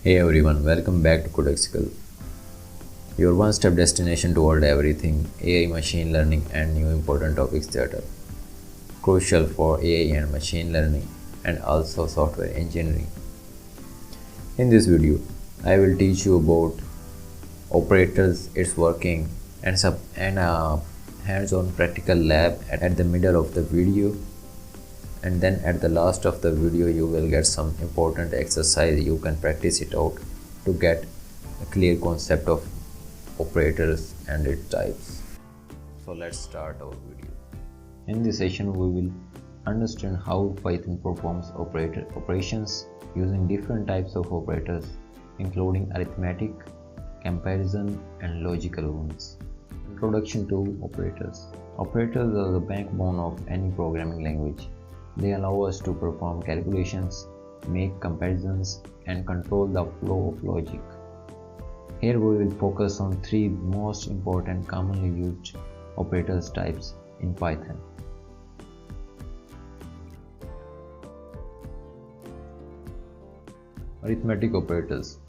Hey everyone, welcome back to CODEXICAL, your one-step destination toward everything AI, machine learning, and new important topics that are crucial for AI and machine learning and also software engineering. In this video, I will teach you about operators, its working, and a hands-on practical lab at the middle of the video. And then at the last of the video you will get some important exercise. You can practice it out to get a clear concept of operators and its types. So let's start our video. In this session we will understand how Python performs operations using different types of operators, including arithmetic, comparison, and logical ones. Introduction to operators. Operators are the backbone of any programming language. They allow us to perform calculations, make comparisons, and control the flow of logic. Here we will focus on three most important commonly used operators types in Python. Arithmetic operators.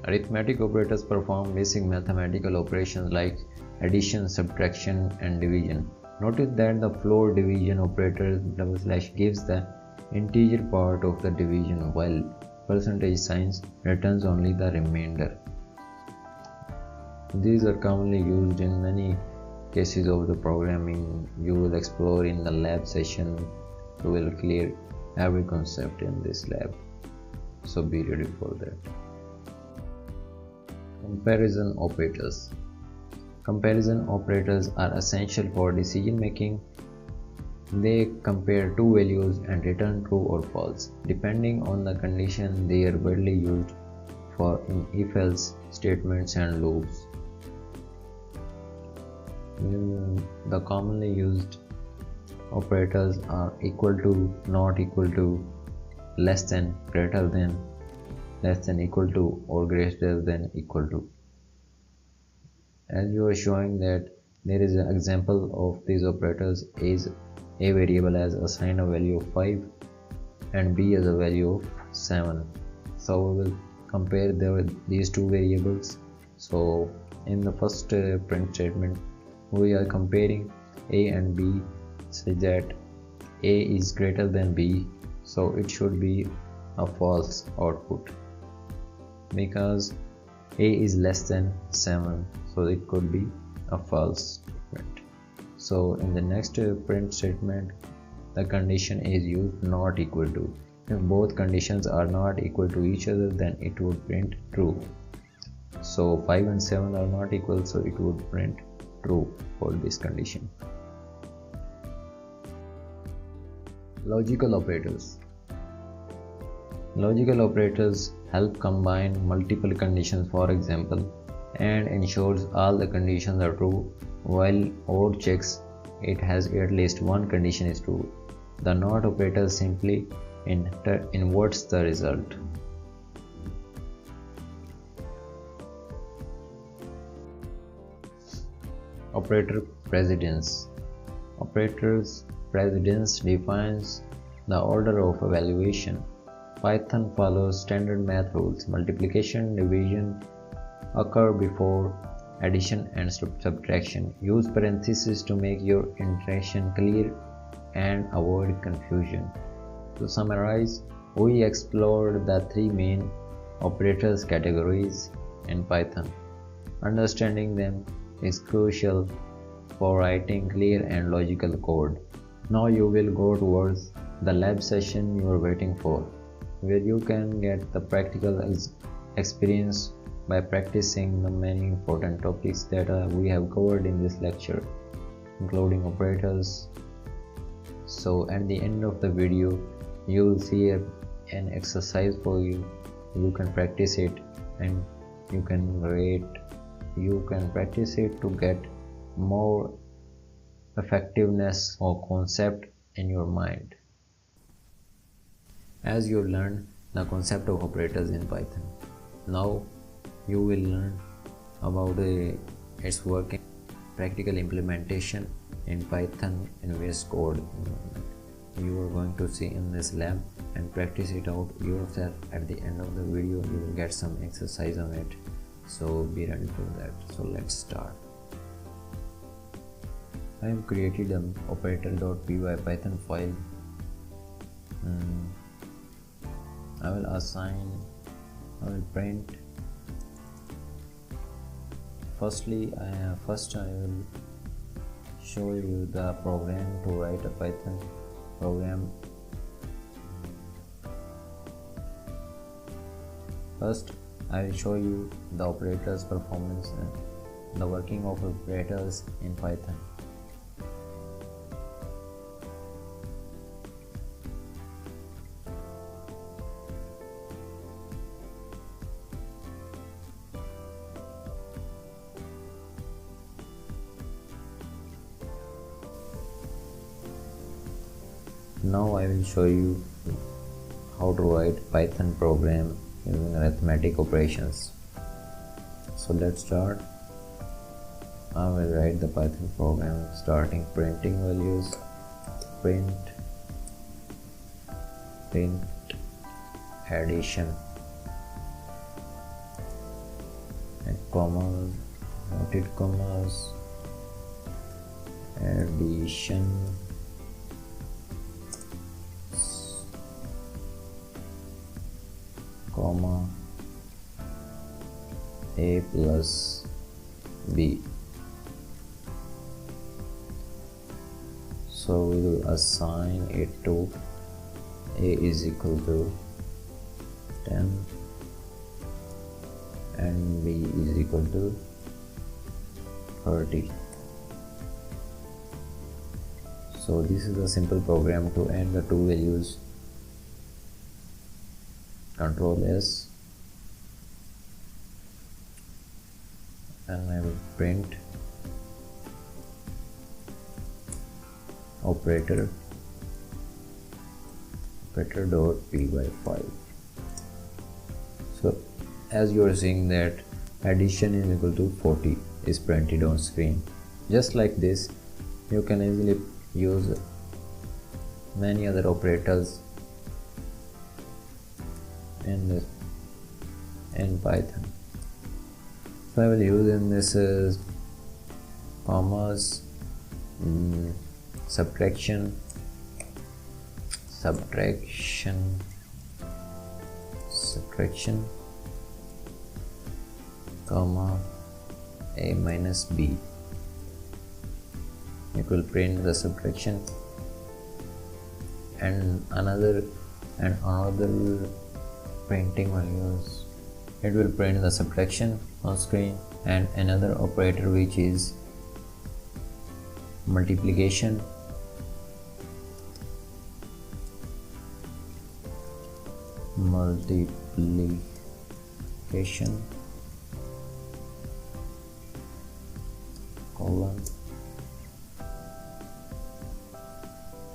Arithmetic operators perform basic mathematical operations like addition, subtraction, and division. Notice that the floor division operator / gives the integer part of the division, while percentage signs returns only the remainder. These are commonly used in many cases of the programming you will explore in the lab session. We will clear every concept in this lab, so be ready for that. Comparison operators. Comparison operators are essential for decision making. They compare two values and return true or false. Depending on the condition, they are widely used for if-else statements and loops. The commonly used operators are equal to, not equal to, less than, greater than, less than equal to, or greater than equal to. As you are showing that there is an example of these operators is a variable as assign a value of 5 and b as a value of 7. So we will compare these two variables. So in the first print statement we are comparing a and b such that a is greater than b, so it should be a false output, because a is less than 7, so it could be a false statement. So in the next print statement the condition is used not equal to. If both conditions are not equal to each other, then it would print true. So 5 and 7 are not equal, so it would print true for this condition. Logical operators. Logical operators help combine multiple conditions, for example, and ensures all the conditions are true, while OR checks it has at least one condition is true. The NOT operator simply inverts the result. Operator precedence. Operator's precedence defines the order of evaluation. Python follows standard math rules. Multiplication, division occur before addition and subtraction. Use parentheses to make your interaction clear and avoid confusion. To summarize, we explored the three main operators categories in Python. Understanding them is crucial for writing clear and logical code. Now you will go towards the lab session you are waiting for, where you can get the practical experience by practicing the many important topics that we have covered in this lecture, including operators. So at the end of the video you will see an exercise for you. You can practice it and you can practice it to get more effectiveness or concept in your mind. As you learned the concept of operators in Python, now you will learn about its working, practical implementation in Python in VS Code you are going to see in this lab. and practice it out yourself. At the end of the video you will get some exercise on it, so be ready for that. So let's start. I have created an operator.py Python file. I will print. First I will show you the program to write a Python program. First I will show you the operators performance and the working of operators in Python. Now I will show you how to write Python program using arithmetic operations. So let's start. I will write the Python program starting printing values, print addition and commas, noted commas, addition comma a plus b. So we will assign it to a is equal to 10 and b is equal to 30. So this is a simple program to add the two values. Control S and I will print operator.py file. So as you are seeing that addition is equal to 40 is printed on screen. Just like this you can easily use many other operators in Python. So I will use in this commas, subtraction, comma a minus b. It will print the subtraction and another printing values. It will print the subtraction on screen and another operator which is multiplication. Colon.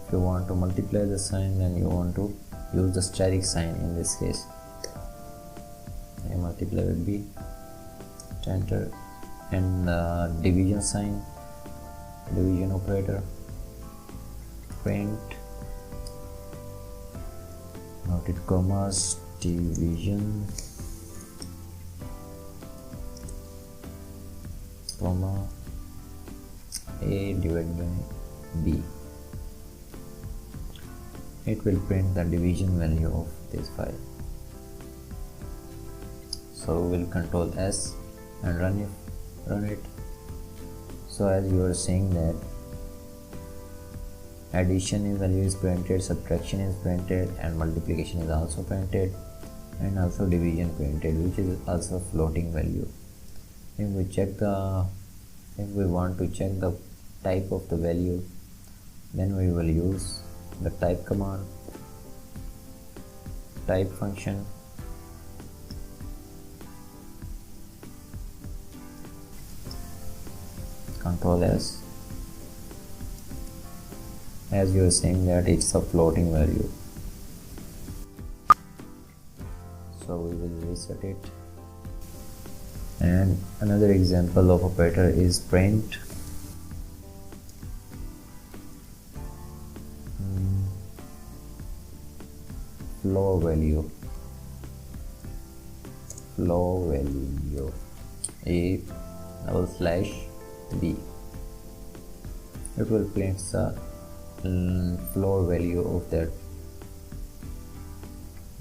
If you want to multiply the sign, then you want to use the static sign in this case. A multiply will be enter and the division sign, division operator, print noted commas, division comma a divided by b. It will print the division value of this file. So we'll Control S and run it. So as you are seeing that addition value is printed, subtraction is printed, and multiplication is also printed, and also division printed, which is also floating value. If we want to check the type of the value, then we will use the type command, type function. Control S. As you are seeing that it's a floating value, so we will reset it. And another example of operator is print. floor value a double slash b. It will print the floor value of that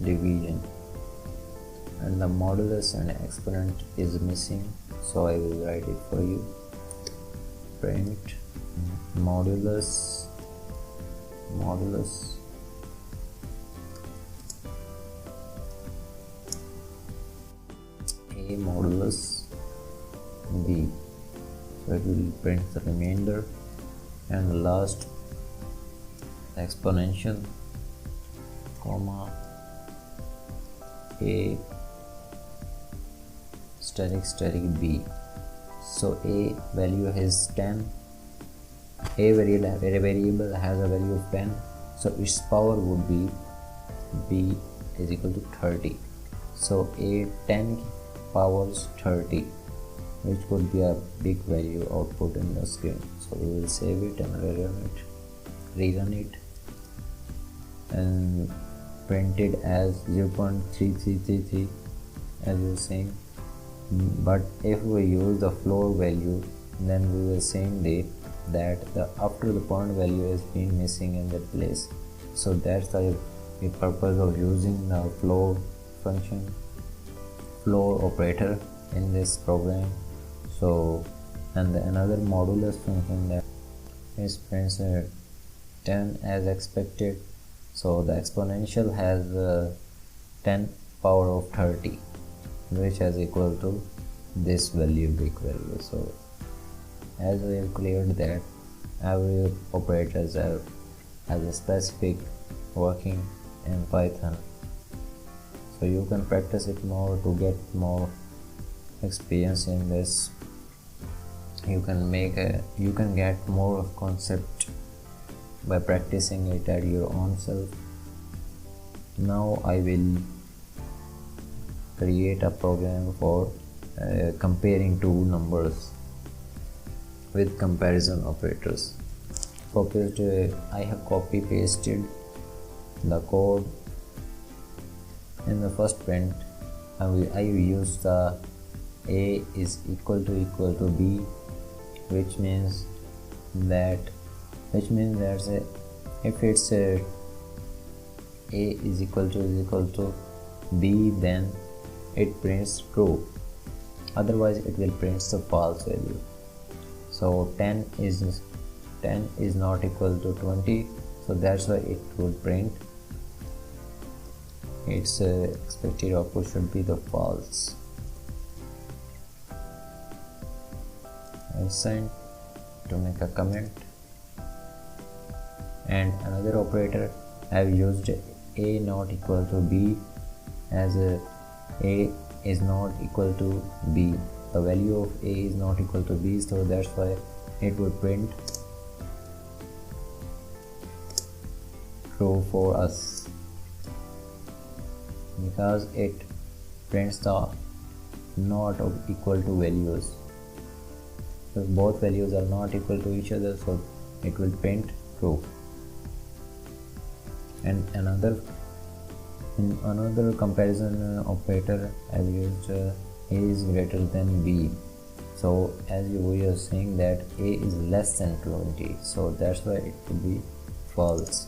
division, and the modulus and exponent is missing, so I will write it for you. Print modulus a modulus b, so it will print the remainder, and the last exponential comma a static b. So a value is 10, a variable has a value of 10, so its power would be b is equal to 30. So a 10 powers 30, which could be a big value output in the screen. So we will save it and rerun it and print it as 0.3333 as you are saying. But if we use the floor value, then we were saying that after the point value has been missing in that place. So that's the purpose of using the floor function, floor operator in this program. So, and another modulus function that is prints 10 as expected. So the exponential has 10 power of 30, which is equal to this value, big value. So as we have cleared that, every operator has a specific working in Python. So you can practice it more to get more experience in this. You can get more of concept by practicing it at your own self. Now I will create a program for comparing two numbers with comparison operators. I have copy pasted the code. In the first print, I use the a is equal to b, which means that if it's a is equal to b, then it prints true, otherwise it will print the false value. So 10 is not equal to 20, so that's why it would print its expected output should be the false. I signed to make a comment. And another operator, I have used a not equal to b, as a is not equal to b. The value of a is not equal to b, so that's why it would print true for us, because it prints the not equal to values. So both values are not equal to each other, so it will print true. And in another comparison operator, I have used a is greater than b. So as we are saying that a is less than 20, so that's why it will be false.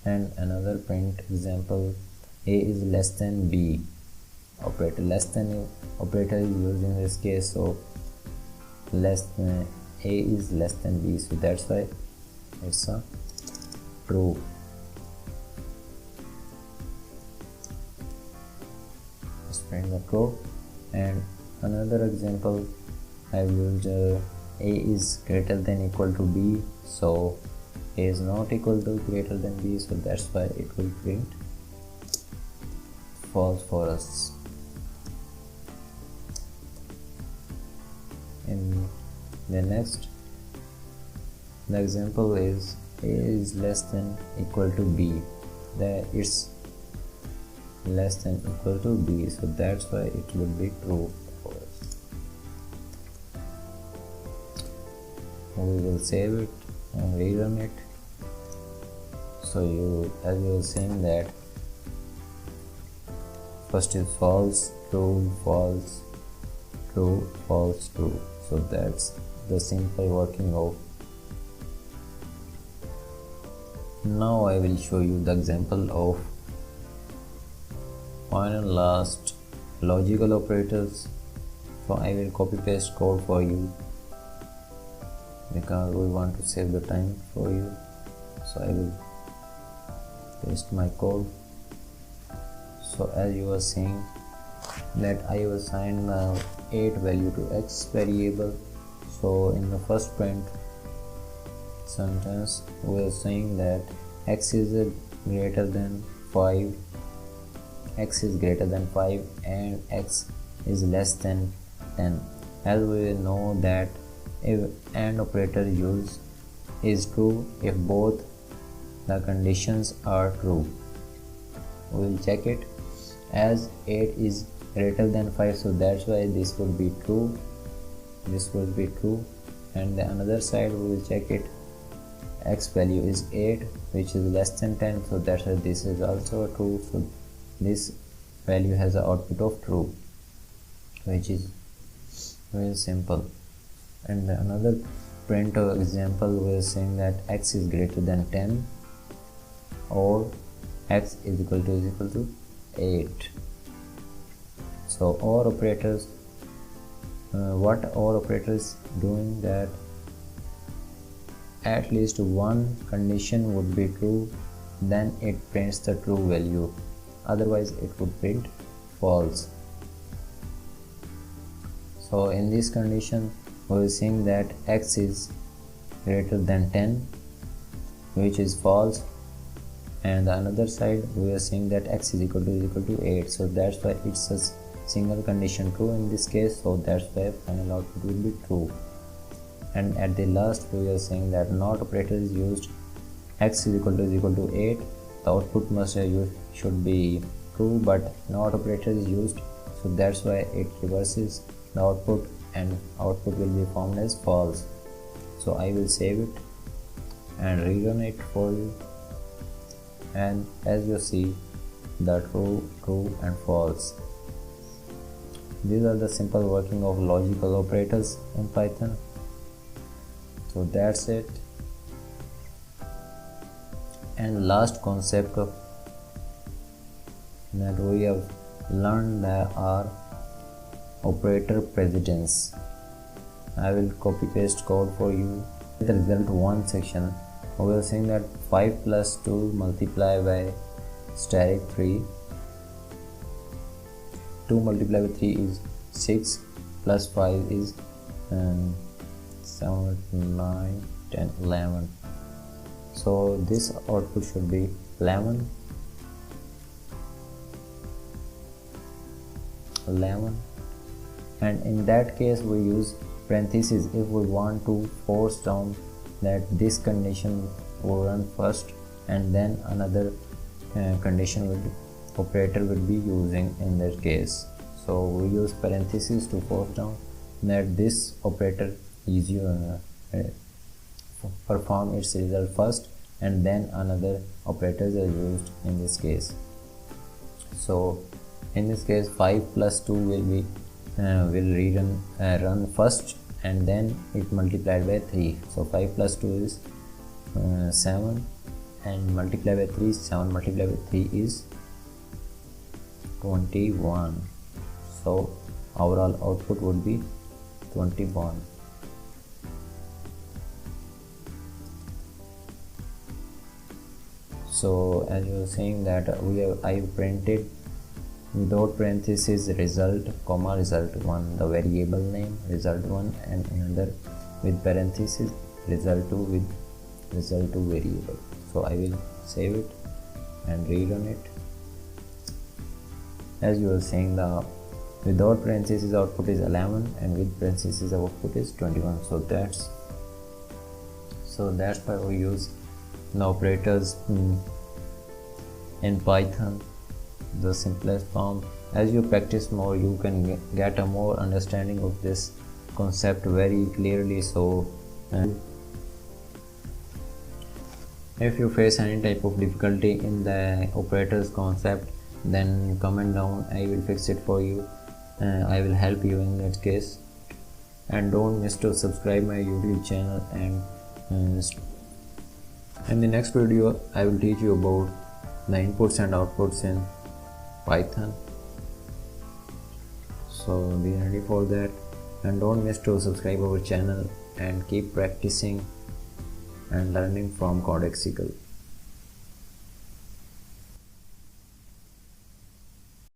And another print example, a is less than b. Less than operator is used in this case, so a is less than b, so that's why it's a true. Just print the true. And another example, I have used a is greater than equal to b, so a is not equal to greater than b, so that's why it will print false for us. In the next, the example is a is less than equal to b, that it's less than equal to b, so that's why it will be true for us. We will save it and rerun it. So as you are saying that first is false, true, false, true, false, true. So that's the simple working of. Now I will show you the example of final last logical operators. So I will copy paste code for you because we want to save the time for you. So I will paste my code. So as you are seeing that I have assigned the 8 value to x variable. So in the first print sentence we are saying that x is greater than 5, x is greater than 5 and x is less than 10. As we know that if AND operator use is true if both the conditions are true. We will check it as 8 is greater than 5, so that's why this would be true, this would be true, and the another side we will check it, x value is 8 which is less than 10, so that's why this is also true. So this value has an output of true, which is very simple. And another print of example we are saying that x is greater than 10 or x is equal to 8. So OR operators, what OR operators doing that at least one condition would be true, then it prints the true value, otherwise it would print false. So in this condition we are seeing that x is greater than 10, which is false, and the another side we are seeing that x is equal to 8, so that's why it's a single condition true in this case, so that's why final output will be true. And at the last we are saying that NOT operator is used, x is equal to 8, the output should be true, but NOT operator is used, so that's why it reverses the output and output will be formed as false. So I will save it and rerun it for you, and as you see the true, true and false. These are the simple working of logical operators in Python. So that's it. And last concept of that we have learned that are operator precedence. I will copy paste code for you. The result 1 section we are saying that 5 plus 2 multiplied by steric 3, 2 multiplied by 3 is 6 plus 5 is 7, 9, 10, 11. So this output should be 11, and in that case we use parentheses if we want to force down that this condition will run first and then another condition operator will be using in that case. So we use parentheses to force down that this operator is perform its result first and then another operators are used in this case. So in this case 5 plus 2 will be run first and then it multiplied by 3. So 5 plus 2 is 7 and multiplied by 3, 7 multiplied by 3 is 21. So overall output would be 21. So as you are saying that I printed without parentheses result comma result 1, the variable name result 1, and another with parentheses result 2 with result 2 variable. So I will save it and rerun it. As you are saying the without parentheses output is 11 and with parentheses output is 21. So that's why we use the operators in Python, the simplest form. As you practice more you can get a more understanding of this concept very clearly. So If you face any type of difficulty in the operators concept, then comment down, I will fix it for you. I will help you in that case. And don't miss to subscribe my YouTube channel, and in the next video I will teach you about the inputs and outputs in Python. So be ready for that, and don't miss to subscribe our channel and keep practicing and learning from CODEXICAL.